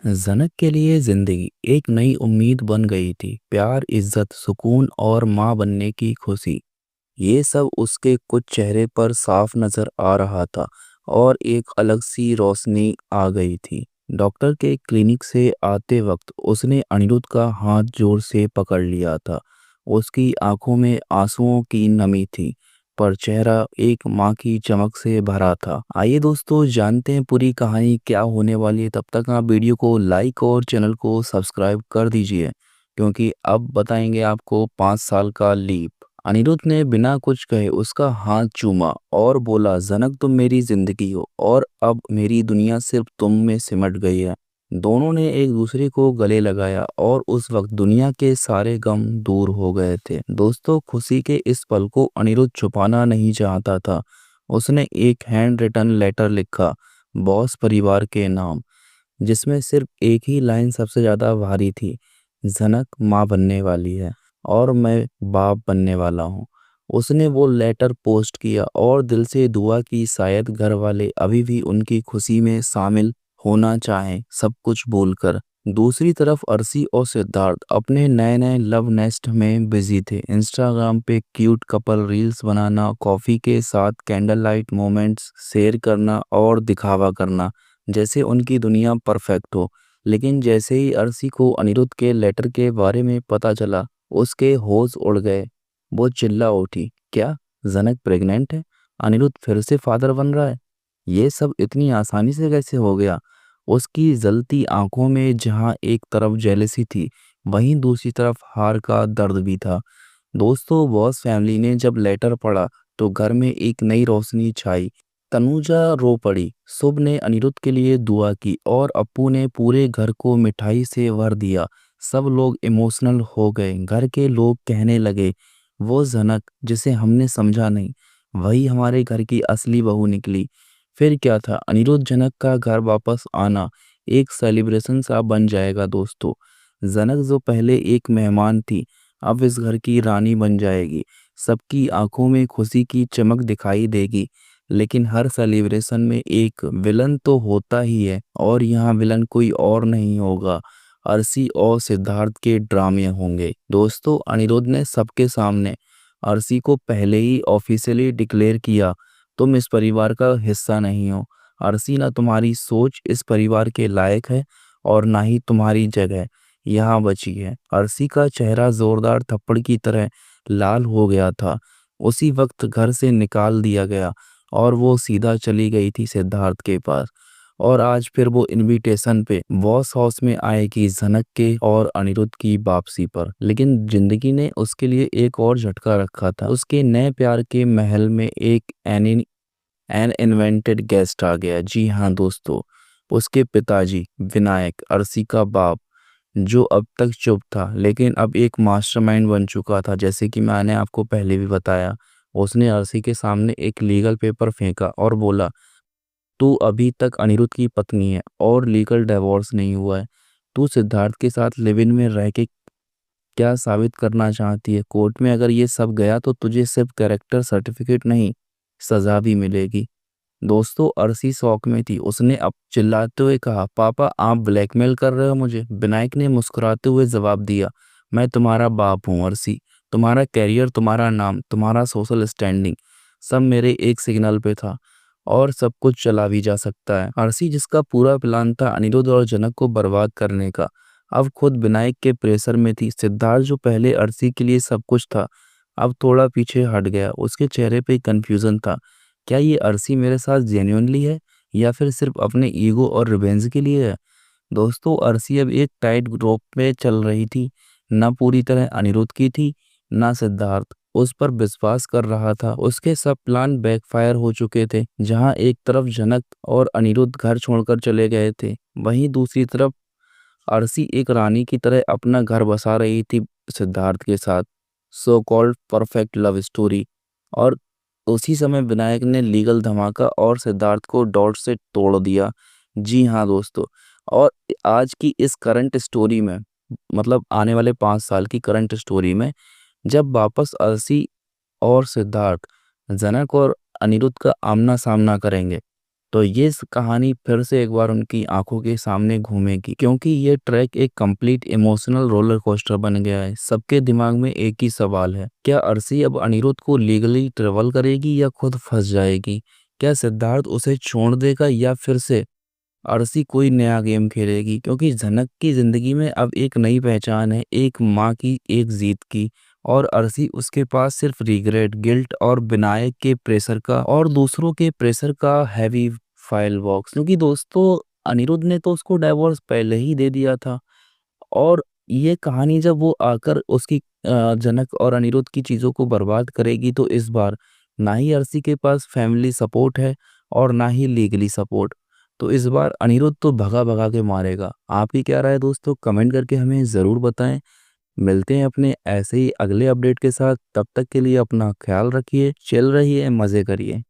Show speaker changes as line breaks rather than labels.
जनक के लिए जिंदगी एक नई उम्मीद बन गई थी। प्यार, इज्जत, सुकून और माँ बनने की खुशी, ये सब उसके कुछ चेहरे पर साफ नजर आ रहा था। और एक अलग सी रोशनी आ गई थी। डॉक्टर के क्लिनिक से आते वक्त उसने अनिरुद्ध का हाथ जोर से पकड़ लिया था। उसकी आंखों में आंसुओं की नमी थी, पर चेहरा एक माँ की चमक से भरा था। आइए दोस्तों, जानते हैं पूरी कहानी क्या होने वाली है। तब तक आप वीडियो को लाइक और चैनल को सब्सक्राइब कर दीजिए, क्योंकि अब बताएंगे आपको 5 साल का लीप। अनिरुद्ध ने बिना कुछ कहे उसका हाथ चूमा और बोला, जनक तुम मेरी जिंदगी हो और अब मेरी दुनिया सिर्फ तुम में सिमट गई है। दोनों ने एक दूसरे को गले लगाया और उस वक्त दुनिया के सारे गम दूर हो गए थे। दोस्तों, खुशी के इस पल को अनिरुद्ध छुपाना नहीं चाहता था। उसने एक हैंड रिटन लेटर लिखा, बॉस परिवार के नाम, जिसमें सिर्फ एक ही लाइन सबसे ज्यादा भारी थी, जनक माँ बनने वाली है और मैं बाप बनने वाला हूँ। उसने वो लेटर पोस्ट किया और दिल से दुआ की शायद घर वाले अभी भी उनकी खुशी में शामिल होना चाहें, सब कुछ बोलकर। दूसरी तरफ अर्शी और सिद्धार्थ अपने नए नए लव नेस्ट में बिजी थे। इंस्टाग्राम पे क्यूट कपल रील्स बनाना, कॉफी के साथ कैंडल लाइट मोमेंट्स शेयर करना और दिखावा करना जैसे उनकी दुनिया परफेक्ट हो। लेकिन जैसे ही अर्शी को अनिरुद्ध के लेटर के बारे में पता चला, उसके होश उड़ गए। वो चिल्ला उठी, क्या जनक प्रेग्नेंट है? अनिरुद्ध फिर से फादर बन रहा है? ये सब इतनी आसानी से कैसे हो गया? उसकी जलती आंखों में जहां एक तरफ जेलसी थी, वहीं दूसरी तरफ हार का दर्द भी था। दोस्तों, बॉस फैमिली ने जब लेटर पढ़ा तो घर में एक नई रोशनी छाई। तनुजा रो पड़ी, शुभ ने अनिरुद्ध के लिए दुआ की और अप्पू ने पूरे घर को मिठाई से भर दिया। सब लोग इमोशनल हो गए। घर के लोग कहने लगे, वो जनक जिसे हमने समझा नहीं, वही हमारे घर की असली बहू निकली। फिर क्या था, अनिरुद्ध जनक का घर वापस आना एक सेलिब्रेशन सा बन जाएगा। दोस्तों, जनक जो पहले एक मेहमान थी, अब इस घर की रानी बन जाएगी। सबकी आंखों में खुशी की चमक दिखाई देगी। लेकिन हर सेलिब्रेशन में एक विलन तो होता ही है, और यहाँ विलन कोई और नहीं होगा, अर्शी और सिद्धार्थ के ड्रामे होंगे। दोस्तों, अनिरुद्ध ने सबके सामने अर्शी को पहले ही ऑफिशियली डिक्लेयर किया, तुम इस परिवार का हिस्सा नहीं हो। अर्शी, ना तुम्हारी सोच इस परिवार के लायक है और ना ही तुम्हारी जगह यहाँ बची है। अर्शी का चेहरा जोरदार थप्पड़ की तरह लाल हो गया था। उसी वक्त घर से निकाल दिया गया और वो सीधा चली गई थी सिद्धार्थ के पास। और आज फिर वो इनविटेशन पे बॉस हाउस में आएगी जनक के और अनिरुद्ध की वापसी पर। लेकिन जिंदगी ने उसके लिए एक और झटका रखा था। उसके नए प्यार के महल में एक एन इन्वेंटेड गेस्ट आ गया। जी हाँ दोस्तों, उसके पिताजी विनायक, अर्शी का बाप, जो अब तक चुप था लेकिन अब एक मास्टरमाइंड बन चुका था। जैसे कि मैंने आपको पहले भी बताया, उसने अर्शी के सामने एक लीगल पेपर फेंका और बोला, तू अभी तक अनिरुद्ध की पत्नी है और लीगल डिवोर्स नहीं हुआ है। तू सिद्धार्थ के साथ लिव इन में रह के क्या साबित करना चाहती है? कोर्ट में अगर ये सब गया तो तुझे सिर्फ कैरेक्टर सर्टिफिकेट नहीं, सजा भी मिलेगी। दोस्तों, अर्शी शौक में थी। उसने अब चिल्लाते हुए कहा, पापा आप ब्लैकमेल कर रहे हो मुझे? विनायक ने मुस्कुराते हुए जवाब दिया, मैं तुम्हारा बाप हूँ अर्शी। तुम्हारा कैरियर, तुम्हारा नाम, तुम्हारा सोशल स्टैंडिंग, सब मेरे एक सिग्नल पे था और सब कुछ चला भी जा सकता है। अर्शी, जिसका पूरा प्लान था अनिरुद्ध और जनक को बर्बाद करने का, अब खुद विनायक के प्रेशर में थी। सिद्धार्थ, जो पहले अर्शी के लिए सब कुछ था, अब थोड़ा पीछे हट गया। उसके चेहरे पे कंफ्यूजन था। क्या ये अर्शी मेरे साथ जेन्युइनली है या फिर सिर्फ अपने ईगो और रिवेंज के लिए है? दोस्तों, अर्शी अब एक टाइट रोप में चल रही थी। ना पूरी तरह अनिरुद्ध की थी, ना सिद्धार्थ उस पर विश्वास कर रहा था। उसके सब प्लान बैकफायर हो चुके थे। जहां एक तरफ जनक और अनिरुद्ध घर छोड़कर चले गए थे, वहीं दूसरी तरफ अर्शी एक रानी की तरह अपना घर बसा रही थी सिद्धार्थ के साथ। So called perfect love story. और उसी समय विनायक ने लीगल धमाका और सिद्धार्थ को डॉट से तोड़ दिया। जी हाँ दोस्तों, और आज की इस करंट स्टोरी में, मतलब आने वाले 5 साल की करंट स्टोरी में, जब वापस अर्शी और सिद्धार्थ जनक और अनिरुद्ध का आमना सामना करेंगे, तो ये कहानी फिर से एक बार उनकी आंखों के सामने घूमेगी, क्योंकि ये ट्रैक एक कंप्लीट इमोशनल रोलर कोस्टर बन गया है। सबके दिमाग में एक ही सवाल है, क्या अर्शी अब अनिरुद्ध को लीगली ट्रेवल करेगी या खुद फंस जाएगी? क्या सिद्धार्थ उसे छोड़ देगा या फिर से अर्शी कोई नया गेम खेलेगी? क्योंकि झनक की जिंदगी में अब एक नई पहचान है, एक माँ की, एक जीत की। और अर्शी, उसके पास सिर्फ रिग्रेट, गिल्ट और विनायक के प्रेशर का और दूसरों के प्रेशर का हैवी फाइल बॉक्स। क्योंकि दोस्तों, अनिरुद्ध ने तो उसको डाइवोर्स पहले ही दे दिया था। और ये कहानी जब वो आकर उसकी जनक और अनिरुद्ध की चीज़ों को बर्बाद करेगी, तो इस बार ना ही अर्शी के पास फैमिली सपोर्ट है और ना ही लीगली सपोर्ट। तो इस बार अनिरुद्ध तो भगा भगा के मारेगा। आपकी क्या राय है दोस्तों? कमेंट करके हमें ज़रूर बताएं। मिलते हैं अपने ऐसे ही अगले अपडेट के साथ। तब तक के लिए अपना ख्याल रखिए, चिल रहिए, मज़े करिए।